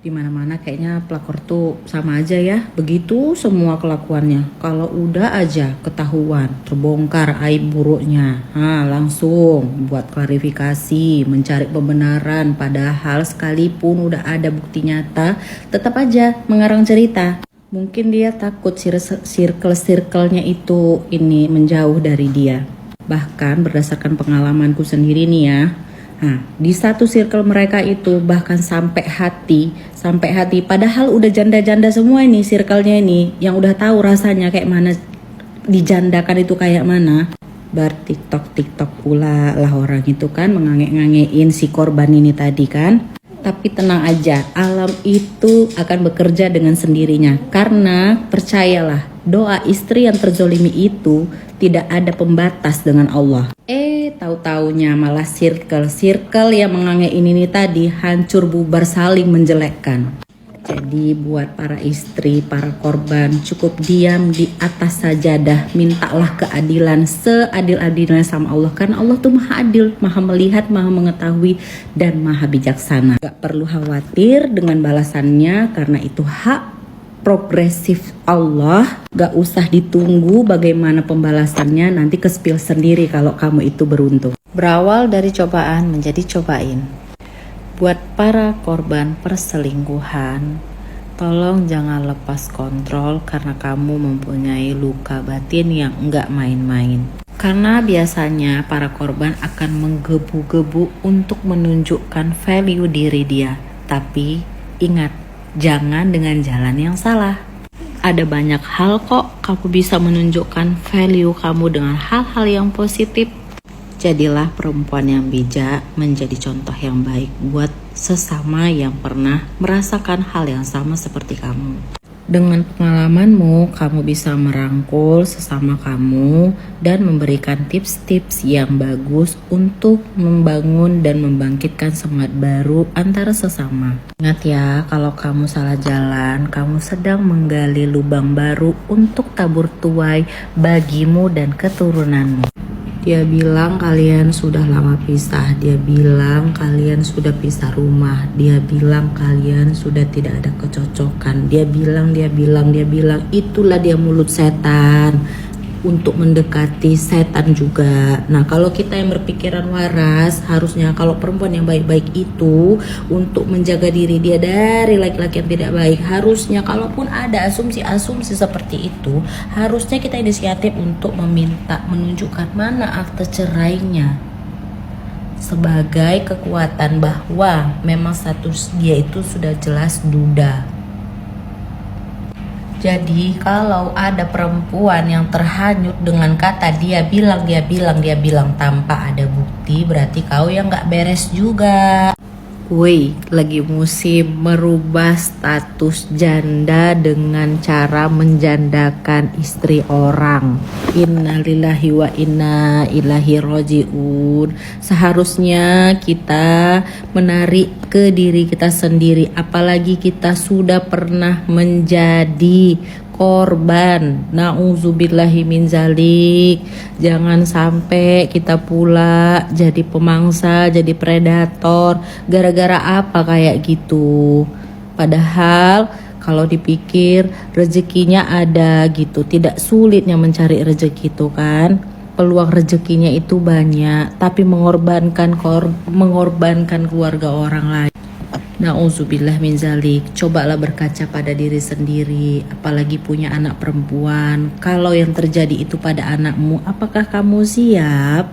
Di mana-mana kayaknya pelakor tuh sama aja ya, begitu semua kelakuannya. Kalau udah aja ketahuan, terbongkar aib buruknya, langsung buat klarifikasi, mencari pembenaran. Padahal sekalipun udah ada bukti nyata, tetap aja mengarang cerita. Mungkin dia takut circle-circle-nya itu ini menjauh dari dia. Bahkan berdasarkan pengalamanku sendiri nih ya, di satu circle mereka itu bahkan sampai hati, padahal udah janda-janda semua ini circle-nya ini, yang udah tahu rasanya kayak mana dijandakan itu kayak mana. TikTok pula lah orang itu kan mengangek-ngangein si korban ini tadi kan. Tapi tenang aja, alam itu akan bekerja dengan sendirinya. Karena percayalah, doa istri yang terzolimi itu tidak ada pembatas dengan Allah. Tahu-taunya malah circle yang mengangge ini tadi hancur bubar saling menjelekkan. Jadi buat para istri, para korban, cukup diam di atas sajadah, mintalah keadilan seadil-adilnya sama Allah. Karena Allah tuh maha adil, maha melihat, maha mengetahui, dan maha bijaksana. Gak perlu khawatir dengan balasannya, karena itu hak progresif Allah. Gak usah ditunggu bagaimana pembalasannya, nanti kespil sendiri kalau kamu itu beruntung. Berawal dari cobaan menjadi cobain. Buat para korban perselingkuhan, tolong jangan lepas kontrol karena kamu mempunyai luka batin yang enggak main-main. Karena biasanya para korban akan menggebu-gebu untuk menunjukkan value diri dia. Tapi ingat, jangan dengan jalan yang salah. Ada banyak hal kok kamu bisa menunjukkan value kamu dengan hal-hal yang positif. Jadilah perempuan yang bijak, menjadi contoh yang baik buat sesama yang pernah merasakan hal yang sama seperti kamu. Dengan pengalamanmu, kamu bisa merangkul sesama kamu dan memberikan tips-tips yang bagus untuk membangun dan membangkitkan semangat baru antara sesama. Ingat ya, kalau kamu salah jalan, kamu sedang menggali lubang baru untuk tabur tuai bagimu dan keturunanmu. Dia bilang kalian sudah lama pisah, dia bilang kalian sudah pisah rumah, dia bilang kalian sudah tidak ada kecocokan, dia bilang, itulah dia mulut setan untuk mendekati setan juga. Nah, kalau kita yang berpikiran waras, harusnya kalau perempuan yang baik-baik itu untuk menjaga diri dia dari laki-laki yang tidak baik, harusnya kalaupun ada asumsi-asumsi seperti itu, harusnya kita inisiatif untuk meminta menunjukkan mana akte cerainya sebagai kekuatan bahwa memang status dia itu sudah jelas duda. Jadi kalau ada perempuan yang terhanyut dengan kata dia bilang tanpa ada bukti, berarti kau yang gak beres juga. Woi, lagi musim merubah status janda dengan cara menjandakan istri orang. Innalillahi wa inna ilaihi rojiun. Seharusnya kita menarik ke diri kita sendiri, apalagi kita sudah pernah menjadi korban. Nauzubillahi min zalik. Jangan sampai kita pula jadi pemangsa, jadi predator gara-gara apa kayak gitu. Padahal kalau dipikir rezekinya ada gitu, tidak sulitnya mencari rezeki itu kan. Peluang rezekinya itu banyak, tapi mengorbankan keluarga orang lain. Nauzubillah min zalik. Cobalah berkaca pada diri sendiri, apalagi punya anak perempuan. Kalau yang terjadi itu pada anakmu, apakah kamu siap?